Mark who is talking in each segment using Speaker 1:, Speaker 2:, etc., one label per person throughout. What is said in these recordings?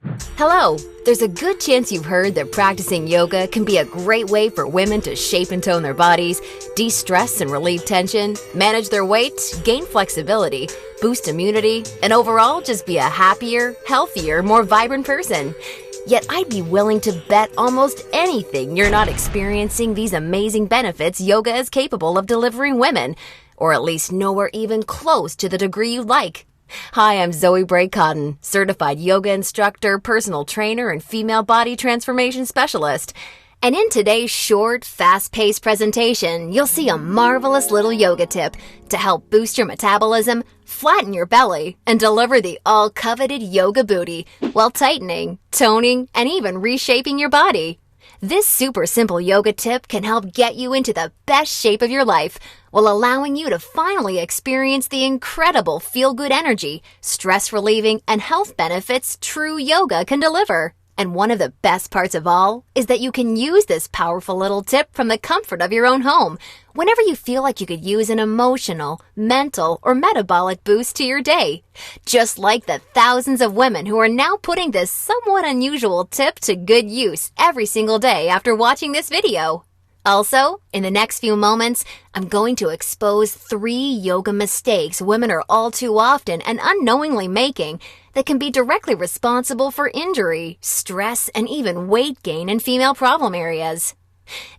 Speaker 1: Hello! There's a good chance you've heard that practicing yoga can be a great way for women to shape and tone their bodies, de-stress and relieve tension, manage their weight, gain flexibility, boost immunity, and overall just be a happier, healthier, more vibrant person. Yet I'd be willing to bet almost anything you're not experiencing these amazing benefits yoga is capable of delivering women, or at least nowhere even close to the degree you'd like. Hi, I'm Zoe Bray-Cotton, certified yoga instructor, personal trainer, and female body transformation specialist. And in today's short, fast-paced presentation, you'll see a marvelous little yoga tip to help boost your metabolism, flatten your belly, and deliver the all-coveted yoga booty while tightening, toning, and even reshaping your body. This super simple yoga tip can help get you into the best shape of your life while allowing you to finally experience the incredible feel-good energy, stress-relieving, and health benefits true yoga can deliver. And one of the best parts of all is that you can use this powerful little tip from the comfort of your own home whenever you feel like you could use an emotional, mental, or metabolic boost to your day. Just like the thousands of women who are now putting this somewhat unusual tip to good use every single day after watching this video. Also, in the next few moments, I'm going to expose 3 yoga mistakes women are all too often and unknowingly making that can be directly responsible for injury, stress, and even weight gain in female problem areas.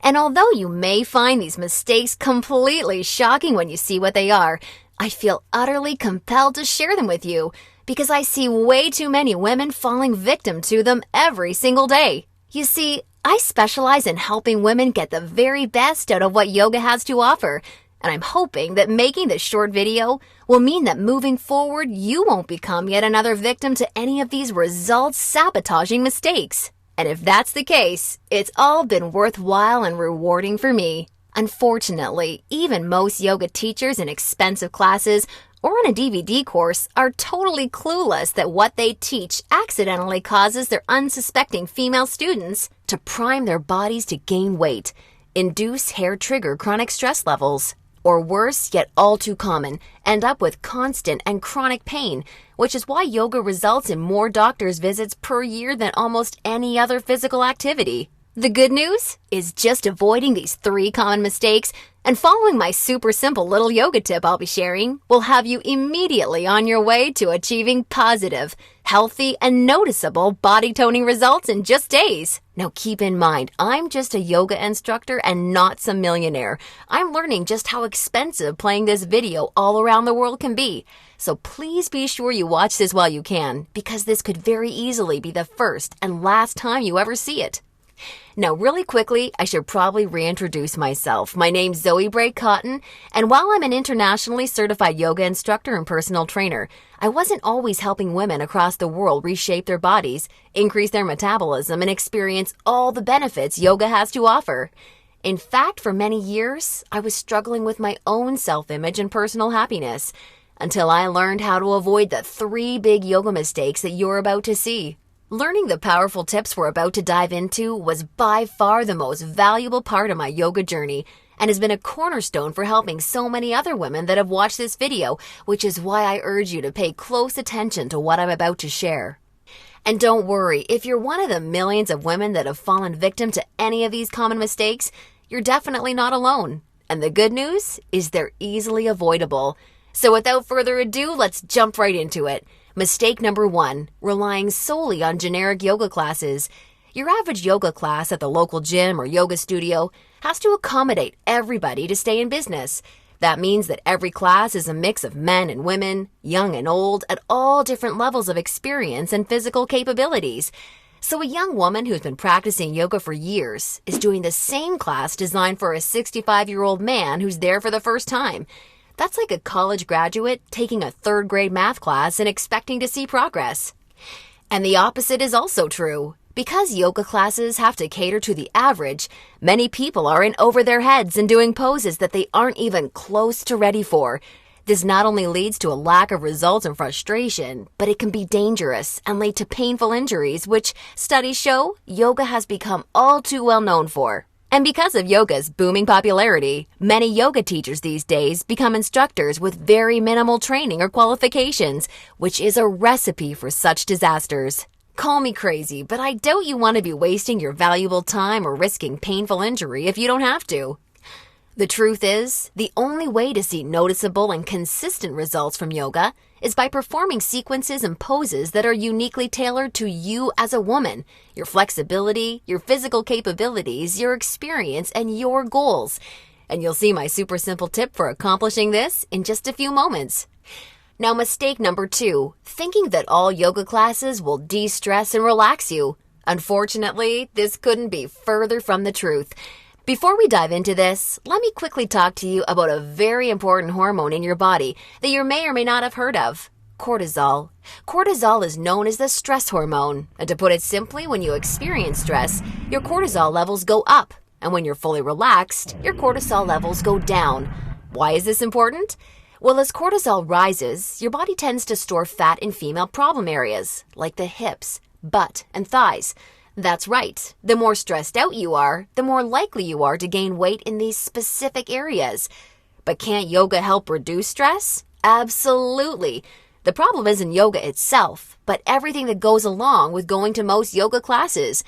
Speaker 1: And although you may find these mistakes completely shocking when you see what they are, I feel utterly compelled to share them with you because I see way too many women falling victim to them every single day. You see, I specialize in helping women get the very best out of what yoga has to offer, and I'm hoping that making this short video will mean that moving forward you won't become yet another victim to any of these results-sabotaging mistakes. And if that's the case, it's all been worthwhile and rewarding for me. Unfortunately, even most yoga teachers in expensive classes or on a DVD course are totally clueless that what they teach accidentally causes their unsuspecting female students to prime their bodies to gain weight, induce hair-trigger chronic stress levels, or worse, yet all too common, end up with constant and chronic pain, which is why yoga results in more doctor's visits per year than almost any other physical activity. The good news is just avoiding these 3 common mistakes and following my super simple little yoga tip I'll be sharing will have you immediately on your way to achieving positive, healthy, and noticeable body toning results in just days. Now keep in mind, I'm just a yoga instructor and not some millionaire. I'm learning just how expensive playing this video all around the world can be. So please be sure you watch this while you can, because this could very easily be the first and last time you ever see it. Now, really quickly, I should probably reintroduce myself. My name's Zoe Bray-Cotton, and while I'm an internationally certified yoga instructor and personal trainer, I wasn't always helping women across the world reshape their bodies, increase their metabolism, and experience all the benefits yoga has to offer. In fact, for many years, I was struggling with my own self-image and personal happiness, until I learned how to avoid the 3 big yoga mistakes that you're about to see. Learning the powerful tips we're about to dive into was by far the most valuable part of my yoga journey and has been a cornerstone for helping so many other women that have watched this video, which is why I urge you to pay close attention to what I'm about to share. And don't worry, if you're one of the millions of women that have fallen victim to any of these common mistakes, you're definitely not alone. And the good news is they're easily avoidable. So without further ado, let's jump right into it. Mistake number 1, relying solely on generic yoga classes. Your average yoga class at the local gym or yoga studio has to accommodate everybody to stay in business. That means that every class is a mix of men and women, young and old, at all different levels of experience and physical capabilities. So a young woman who's been practicing yoga for years is doing the same class designed for a 65-year-old man who's there for the first time. That's like a college graduate taking a 3rd grade math class and expecting to see progress. And the opposite is also true. Because yoga classes have to cater to the average, many people are in over their heads and doing poses that they aren't even close to ready for. This not only leads to a lack of results and frustration, but it can be dangerous and lead to painful injuries, which studies show yoga has become all too well known for. And because of yoga's booming popularity, many yoga teachers these days become instructors with very minimal training or qualifications, which is a recipe for such disasters. Call me crazy, but I doubt you want to be wasting your valuable time or risking painful injury if you don't have to. The truth is, the only way to see noticeable and consistent results from yoga is by performing sequences and poses that are uniquely tailored to you as a woman, your flexibility, your physical capabilities, your experience, and your goals. And you'll see my super simple tip for accomplishing this in just a few moments. Now, mistake number 2, thinking that all yoga classes will de-stress and relax you. Unfortunately, this couldn't be further from the truth. Before we dive into this, let me quickly talk to you about a very important hormone in your body that you may or may not have heard of: cortisol. Cortisol is known as the stress hormone, and to put it simply, when you experience stress, your cortisol levels go up, and when you're fully relaxed, your cortisol levels go down. Why is this important? Well, as cortisol rises, your body tends to store fat in female problem areas, like the hips, butt, and thighs. That's right. The more stressed out you are, the more likely you are to gain weight in these specific areas. But can't yoga help reduce stress? Absolutely. The problem isn't yoga itself, but everything that goes along with going to most yoga classes.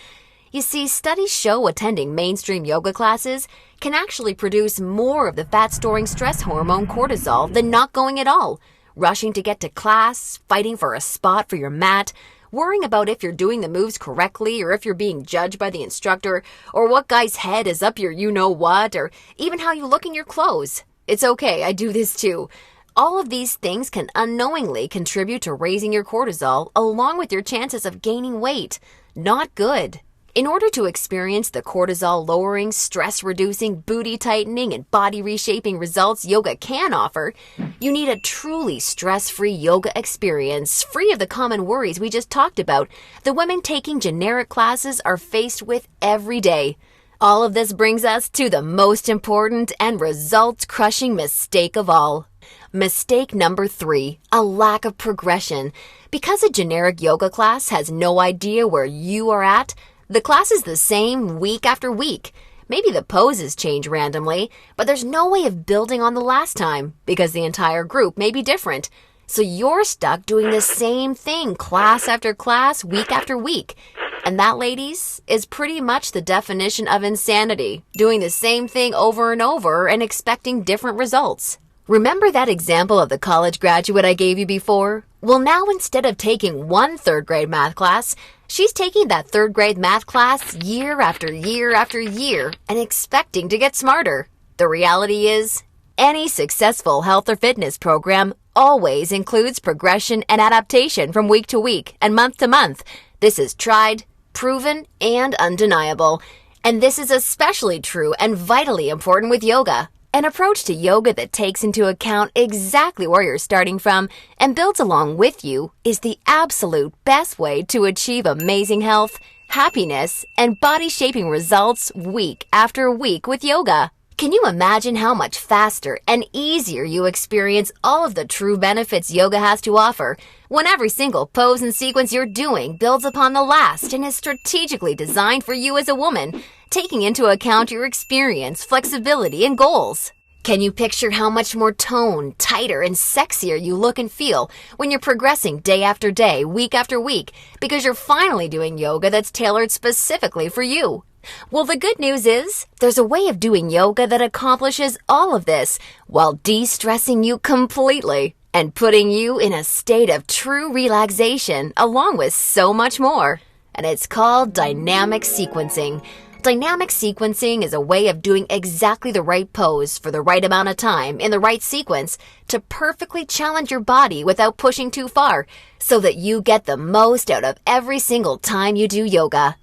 Speaker 1: You see, studies show attending mainstream yoga classes can actually produce more of the fat-storing stress hormone cortisol than not going at all. Rushing to get to class, fighting for a spot for your mat, worrying about if you're doing the moves correctly or if you're being judged by the instructor, or what guy's head is up your you-know-what, or even how you look in your clothes. It's okay, I do this too. All of these things can unknowingly contribute to raising your cortisol along with your chances of gaining weight. Not good. In order to experience the cortisol-lowering, stress-reducing, booty-tightening, and body-reshaping results yoga can offer, you need a truly stress-free yoga experience, free of the common worries we just talked about the women taking generic classes are faced with every day. All of this brings us to the most important and result-crushing mistake of all. Mistake number 3, a lack of progression. Because a generic yoga class has no idea where you are at, the class is the same week after week. Maybe the poses change randomly, but there's no way of building on the last time because the entire group may be different. So you're stuck doing the same thing class after class, week after week. And that, ladies, is pretty much the definition of insanity, doing the same thing over and over and expecting different results. Remember that example of the college graduate I gave you before? Well, now instead of taking one third-grade math class, she's taking that third-grade math class year after year after year and expecting to get smarter. The reality is, any successful health or fitness program always includes progression and adaptation from week to week and month to month. This is tried, proven, and undeniable. And this is especially true and vitally important with yoga. An approach to yoga that takes into account exactly where you're starting from and builds along with you is the absolute best way to achieve amazing health, happiness, and body-shaping results week after week with yoga. Can you imagine how much faster and easier you experience all of the true benefits yoga has to offer when every single pose and sequence you're doing builds upon the last and is strategically designed for you as a woman, taking into account your experience, flexibility, and goals? Can you picture how much more toned, tighter, and sexier you look and feel when you're progressing day after day, week after week, because you're finally doing yoga that's tailored specifically for you? Well, the good news is there's a way of doing yoga that accomplishes all of this while de-stressing you completely and putting you in a state of true relaxation along with so much more. And it's called dynamic sequencing. Dynamic sequencing is a way of doing exactly the right pose for the right amount of time in the right sequence to perfectly challenge your body without pushing too far so that you get the most out of every single time you do yoga.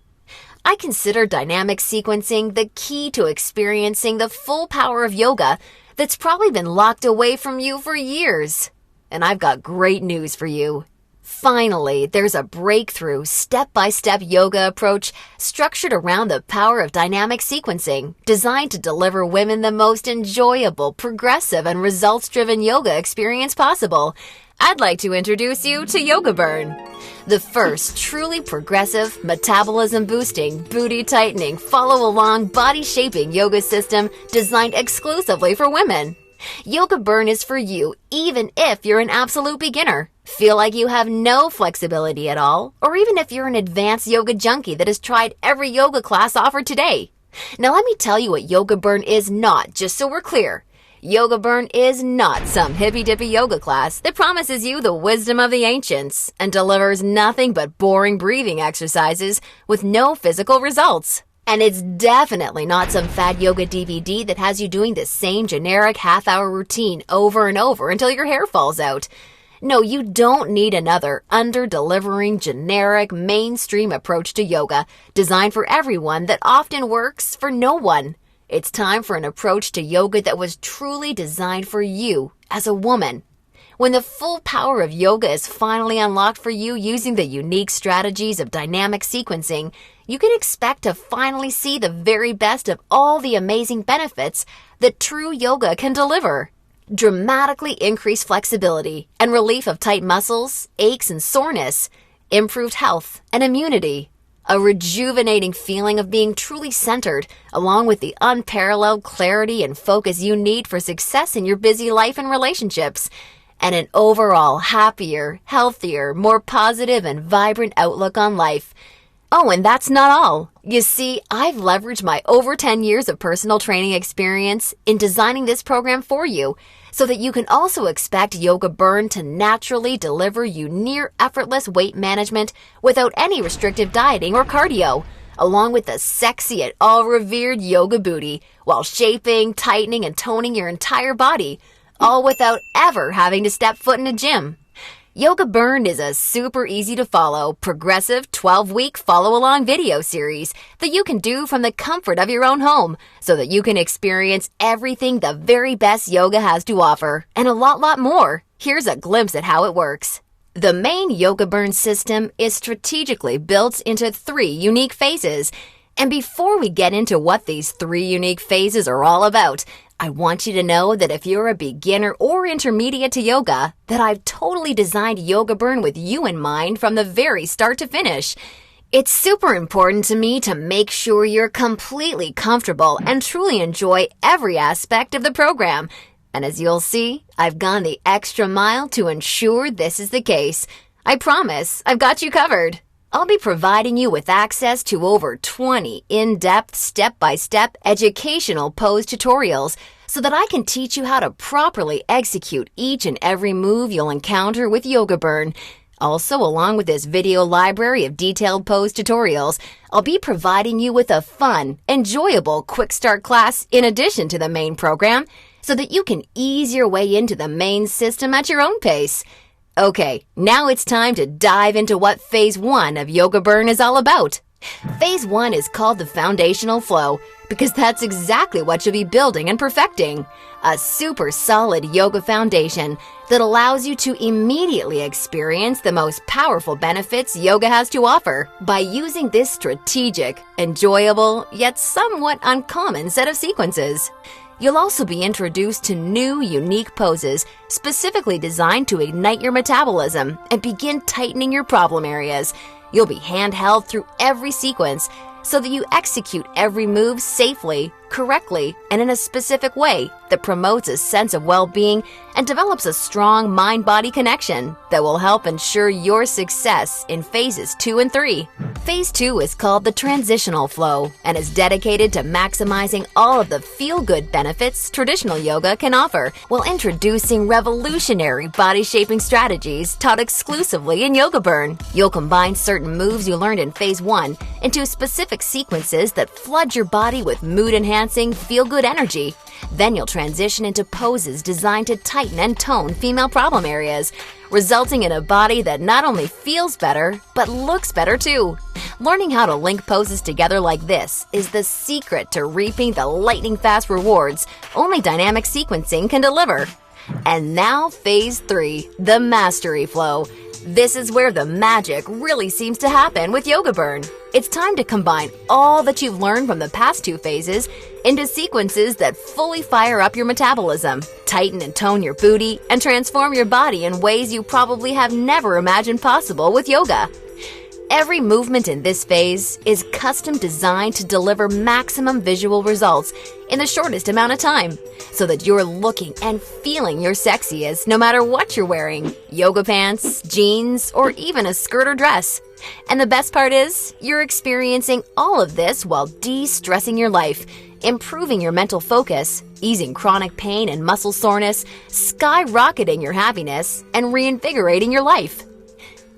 Speaker 1: I consider dynamic sequencing the key to experiencing the full power of yoga that's probably been locked away from you for years. And I've got great news for you. Finally, there's a breakthrough, step-by-step yoga approach structured around the power of dynamic sequencing, designed to deliver women the most enjoyable, progressive, and results-driven yoga experience possible. I'd like to introduce you to Yoga Burn, the first truly progressive, metabolism-boosting, booty-tightening, follow-along, body-shaping yoga system designed exclusively for women. Yoga Burn is for you even if you're an absolute beginner. Feel like you have no flexibility at all? Or even if you're an advanced yoga junkie that has tried every yoga class offered today? Now let me tell you what Yoga Burn is not, just so we're clear. Yoga Burn is not some hippy-dippy yoga class that promises you the wisdom of the ancients and delivers nothing but boring breathing exercises with no physical results. And it's definitely not some fad yoga DVD that has you doing the same generic half-hour routine over and over until your hair falls out. No, you don't need another under-delivering, generic, mainstream approach to yoga designed for everyone that often works for no one. It's time for an approach to yoga that was truly designed for you as a woman. When the full power of yoga is finally unlocked for you using the unique strategies of dynamic sequencing, you can expect to finally see the very best of all the amazing benefits that true yoga can deliver. Dramatically increased flexibility and relief of tight muscles, aches and soreness, improved health and immunity, a rejuvenating feeling of being truly centered, along with the unparalleled clarity and focus you need for success in your busy life and relationships, and an overall happier, healthier, more positive and vibrant outlook on life. Oh, and that's not all. You see, I've leveraged my over 10 years of personal training experience in designing this program for you so that you can also expect Yoga Burn to naturally deliver you near effortless weight management without any restrictive dieting or cardio, along with the sexy yet all-revered yoga booty while shaping, tightening, and toning your entire body, all without ever having to step foot in a gym. Yoga Burn is a super easy to follow, progressive 12-week follow-along video series that you can do from the comfort of your own home so that you can experience everything the very best yoga has to offer and a lot more. Here's a glimpse at how it works. The main Yoga Burn system is strategically built into 3 unique phases. And before we get into what these 3 unique phases are all about, I want you to know that if you're a beginner or intermediate to yoga, that I've totally designed Yoga Burn with you in mind from the very start to finish. It's super important to me to make sure you're completely comfortable and truly enjoy every aspect of the program. And as you'll see, I've gone the extra mile to ensure this is the case. I promise, I've got you covered. I'll be providing you with access to over 20 in-depth, step-by-step educational pose tutorials so that I can teach you how to properly execute each and every move you'll encounter with Yoga Burn. Also, along with this video library of detailed pose tutorials, I'll be providing you with a fun, enjoyable quick start class in addition to the main program so that you can ease your way into the main system at your own pace. Okay, now it's time to dive into what Phase 1 of Yoga Burn is all about. Phase 1 is called the foundational flow because that's exactly what you'll be building and perfecting. A super solid yoga foundation that allows you to immediately experience the most powerful benefits yoga has to offer by using this strategic, enjoyable, yet somewhat uncommon set of sequences. You'll also be introduced to new, unique poses specifically designed to ignite your metabolism and begin tightening your problem areas. You'll be handheld through every sequence so that you execute every move safely, correctly, and in a specific way that promotes a sense of well-being and develops a strong mind-body connection that will help ensure your success in phases 2 and 3. Phase 2 is called the transitional flow and is dedicated to maximizing all of the feel-good benefits traditional yoga can offer while introducing revolutionary body-shaping strategies taught exclusively in Yoga Burn. You'll combine certain moves you learned in Phase 1 into specific sequences that flood your body with mood-enhancing, feel-good energy. Then you'll transition into poses designed to tighten and tone female problem areas, resulting in a body that not only feels better, but looks better too. Learning how to link poses together like this is the secret to reaping the lightning-fast rewards only dynamic sequencing can deliver. And now Phase 3, the mastery flow. This is where the magic really seems to happen with Yoga Burn. It's time to combine all that you've learned from the past 2 phases into sequences that fully fire up your metabolism, tighten and tone your booty, and transform your body in ways you probably have never imagined possible with yoga. Every movement in this phase is custom designed to deliver maximum visual results in the shortest amount of time, so that you're looking and feeling your sexiest no matter what you're wearing: yoga pants, jeans, or even a skirt or dress. And the best part is, you're experiencing all of this while de-stressing your life, improving your mental focus, easing chronic pain and muscle soreness, skyrocketing your happiness, and reinvigorating your life.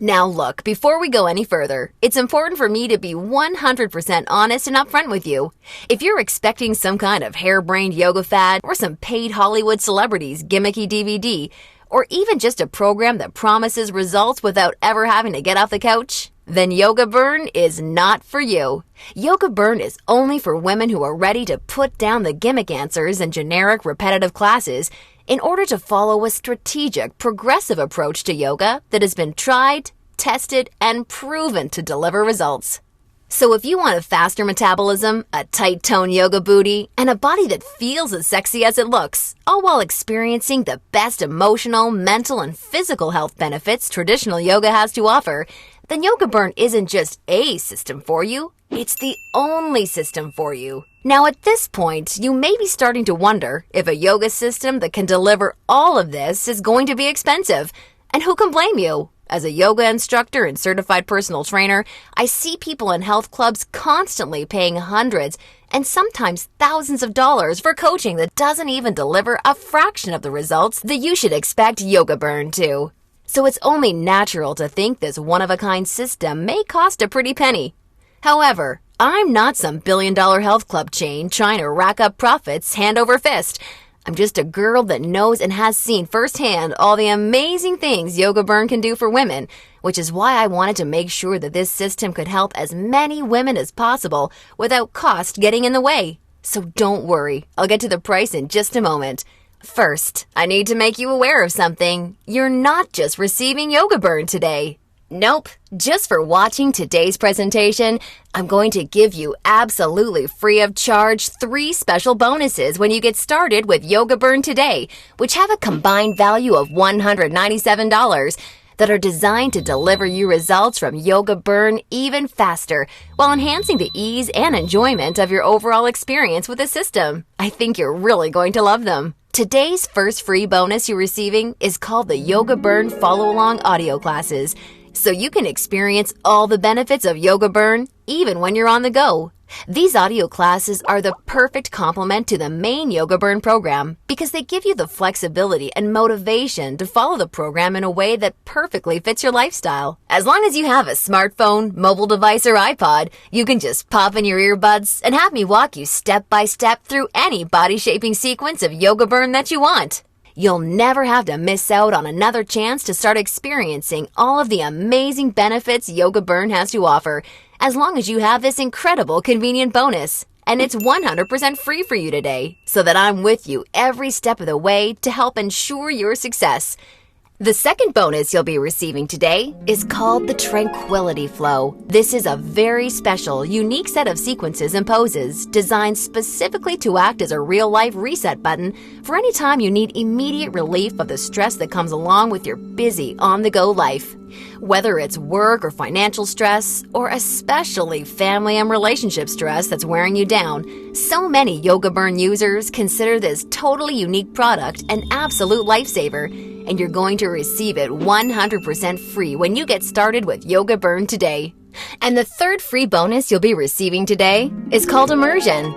Speaker 1: Now look, before we go any further, it's important for me to be 100% honest and upfront with you. If you're expecting some kind of harebrained yoga fad or some paid Hollywood celebrities gimmicky DVD, or even just a program that promises results without ever having to get off the couch, then Yoga Burn is not for you. Yoga Burn is only for women who are ready to put down the gimmick answers and generic repetitive classes in order to follow a strategic, progressive approach to yoga that has been tried, tested, and proven to deliver results. So if you want a faster metabolism, a tight-toned yoga booty, and a body that feels as sexy as it looks, all while experiencing the best emotional, mental, and physical health benefits traditional yoga has to offer, then Yoga Burn isn't just a system for you, it's the only system for you. Now at this point, you may be starting to wonder if a yoga system that can deliver all of this is going to be expensive. And who can blame you? As a yoga instructor and certified personal trainer, I see people in health clubs constantly paying hundreds and sometimes thousands of dollars for coaching that doesn't even deliver a fraction of the results that you should expect Yoga Burn to. So it's only natural to think this one-of-a-kind system may cost a pretty penny. However, I'm not some billion-dollar health club chain trying to rack up profits hand over fist. I'm just a girl that knows and has seen firsthand all the amazing things Yoga Burn can do for women, which is why I wanted to make sure that this system could help as many women as possible without cost getting in the way. So don't worry, I'll get to the price in just a moment. First, I need to make you aware of something. You're not just receiving Yoga Burn today. Nope, just for watching today's presentation, I'm going to give you absolutely free of charge 3 special bonuses when you get started with Yoga Burn today, which have a combined value of $197 that are designed to deliver you results from Yoga Burn even faster while enhancing the ease and enjoyment of your overall experience with the system. I think you're really going to love them. Today's first free bonus you're receiving is called the Yoga Burn Follow-Along Audio Classes, so you can experience all the benefits of Yoga Burn even when you're on the go. These audio classes are the perfect complement to the main Yoga Burn program because they give you the flexibility and motivation to follow the program in a way that perfectly fits your lifestyle. As long as you have a smartphone, mobile device, or iPod, you can just pop in your earbuds and have me walk you step by step through any body-shaping sequence of Yoga Burn that you want. You'll never have to miss out on another chance to start experiencing all of the amazing benefits Yoga Burn has to offer, as long as you have this incredible convenient bonus. And it's 100% free for you today, so that I'm with you every step of the way to help ensure your success. The second bonus you'll be receiving today is called the Tranquility Flow. This is a very special, unique set of sequences and poses designed specifically to act as a real-life reset button for any time you need immediate relief of the stress that comes along with your busy, on-the-go life. Whether it's work or financial stress, or especially family and relationship stress that's wearing you down, so many Yoga Burn users consider this totally unique product an absolute lifesaver, and you're going to receive it 100% free when you get started with Yoga Burn today. And the third free bonus you'll be receiving today is called Immersion.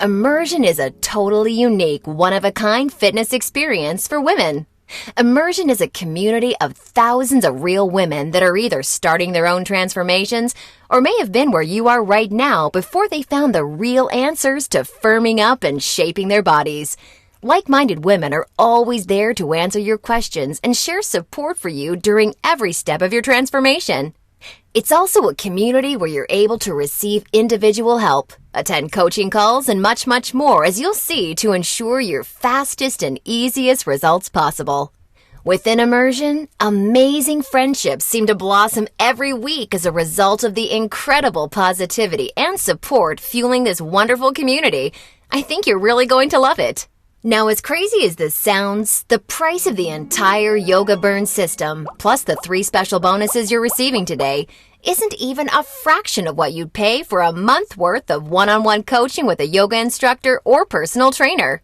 Speaker 1: Immersion is a totally unique, one-of-a-kind fitness experience for women. Immersion is a community of thousands of real women that are either starting their own transformations or may have been where you are right now before they found the real answers to firming up and shaping their bodies. Like-minded women are always there to answer your questions and share support for you during every step of your transformation. It's also a community where you're able to receive individual help, attend coaching calls, and much, much more, as you'll see, to ensure your fastest and easiest results possible. Within Immersion, amazing friendships seem to blossom every week as a result of the incredible positivity and support fueling this wonderful community. I think you're really going to love it. Now, as crazy as this sounds, the price of the entire Yoga Burn system, plus the 3 special bonuses you're receiving today, isn't even a fraction of what you'd pay for a month worth of one-on-one coaching with a yoga instructor or personal trainer.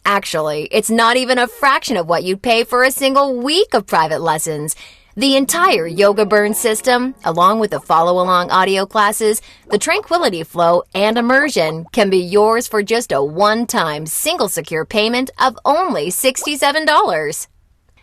Speaker 1: Actually, it's not even a fraction of what you'd pay for a single week of private lessons. The entire Yoga Burn system, along with the follow-along audio classes, the Tranquility Flow, and Immersion, can be yours for just a one-time, single secure payment of only $67.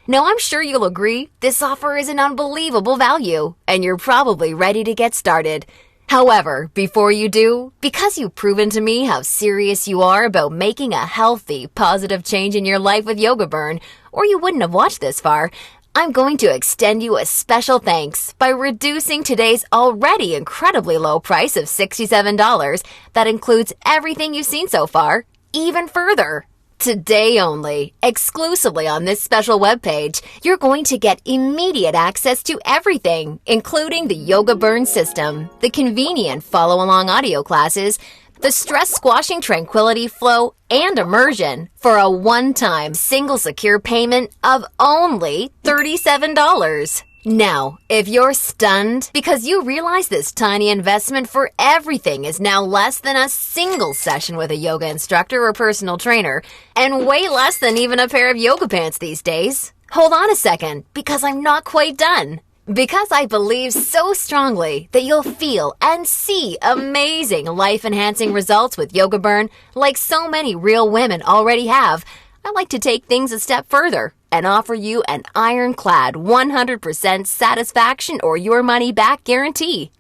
Speaker 1: Now, I'm sure you'll agree this offer is an unbelievable value, and you're probably ready to get started. However, before you do, because you've proven to me how serious you are about making a healthy, positive change in your life with Yoga Burn, or you wouldn't have watched this far, I'm going to extend you a special thanks by reducing today's already incredibly low price of $67 that includes everything you've seen so far, even further. Today only, exclusively on this special webpage, you're going to get immediate access to everything, including the Yoga Burn system, the convenient follow-along audio classes, the stress-squashing Tranquility Flow, and Immersion for a one-time single secure payment of only $37. Now, if you're stunned because you realize this tiny investment for everything is now less than a single session with a yoga instructor or personal trainer, and way less than even a pair of yoga pants these days, hold on a second, because I'm not quite done. Because I believe so strongly that you'll feel and see amazing life-enhancing results with Yoga Burn like so many real women already have, I like to take things a step further and offer you an ironclad 100% satisfaction or your money back guarantee.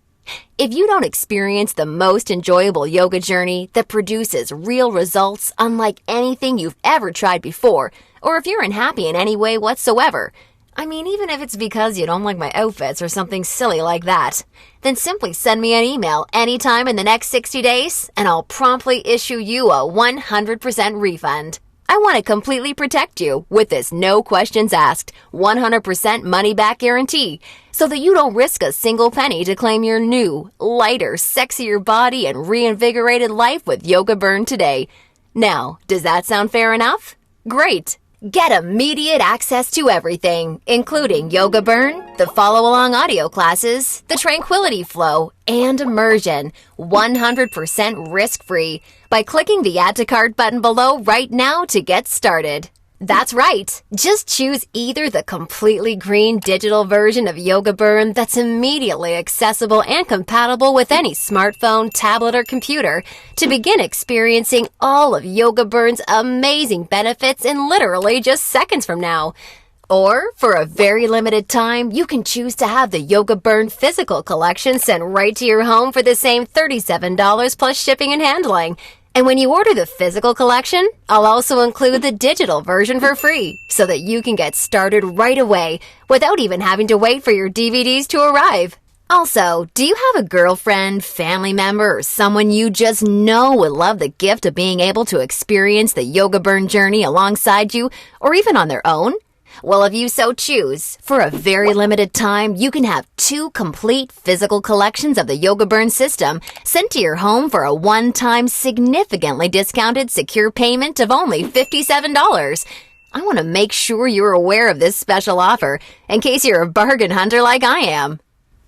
Speaker 1: If you don't experience the most enjoyable yoga journey that produces real results unlike anything you've ever tried before, or if you're unhappy in any way whatsoever, I mean, even if it's because you don't like my outfits or something silly like that, then simply send me an email anytime in the next 60 days and I'll promptly issue you a 100% refund. I want to completely protect you with this no questions asked, 100% money back guarantee so that you don't risk a single penny to claim your new, lighter, sexier body and reinvigorated life with Yoga Burn today. Now, does that sound fair enough? Great! Get immediate access to everything, including Yoga Burn, the follow-along audio classes, the Tranquility Flow, and Immersion, 100% risk-free, by clicking the Add to Cart button below right now to get started. That's right. Just choose either the completely green digital version of Yoga Burn that's immediately accessible and compatible with any smartphone, tablet, or computer to begin experiencing all of Yoga Burn's amazing benefits in literally just seconds from now. Or, for a very limited time, you can choose to have the Yoga Burn physical collection sent right to your home for the same $37 plus shipping and handling. And when you order the physical collection, I'll also include the digital version for free so that you can get started right away without even having to wait for your DVDs to arrive. Also, do you have a girlfriend, family member, or someone you just know would love the gift of being able to experience the Yoga Burn journey alongside you or even on their own? Well, if you so choose, for a very limited time, you can have 2 complete physical collections of the Yoga Burn system sent to your home for a one-time, significantly discounted secure payment of only $57. I want to make sure you're aware of this special offer in case you're a bargain hunter like I am.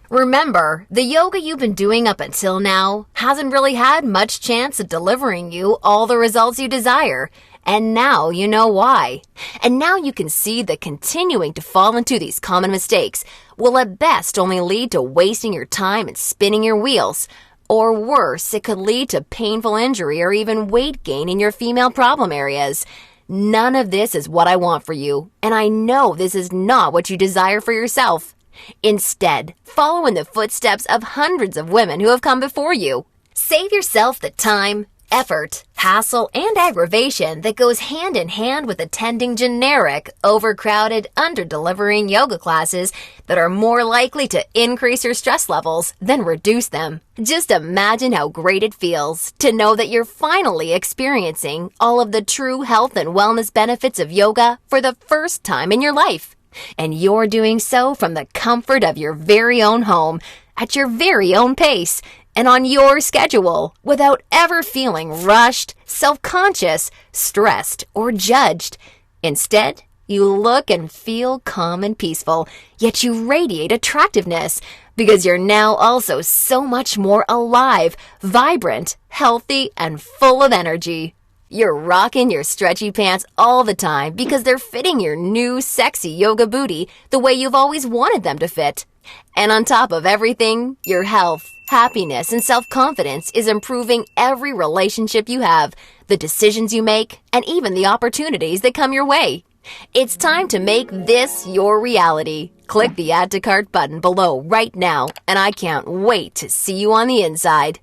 Speaker 1: Remember, the yoga you've been doing up until now hasn't really had much chance of delivering you all the results you desire. And now you know why. And now you can see that continuing to fall into these common mistakes will at best only lead to wasting your time and spinning your wheels. Or worse, it could lead to painful injury or even weight gain in your female problem areas. None of this is what I want for you, and I know this is not what you desire for yourself. Instead, follow in the footsteps of hundreds of women who have come before you. Save yourself the time, effort, hassle, and aggravation that goes hand in hand with attending generic, overcrowded, under-delivering yoga classes that are more likely to increase your stress levels than reduce them. Just imagine how great it feels to know that you're finally experiencing all of the true health and wellness benefits of yoga for the first time in your life. And you're doing so from the comfort of your very own home, at your very own pace, and on your schedule, without ever feeling rushed, self-conscious, stressed, or judged. Instead, You look and feel calm and peaceful, yet you radiate attractiveness because you're now also so much more alive, vibrant, healthy, and full of energy. You're rocking your stretchy pants all the time because they're fitting your new sexy yoga booty the way you've always wanted them to fit. And on top of everything, your health, happiness, and self-confidence is improving every relationship you have, the decisions you make, and even the opportunities that come your way. It's time to make this your reality. Click the Add to Cart button below right now, and I can't wait to see you on the inside.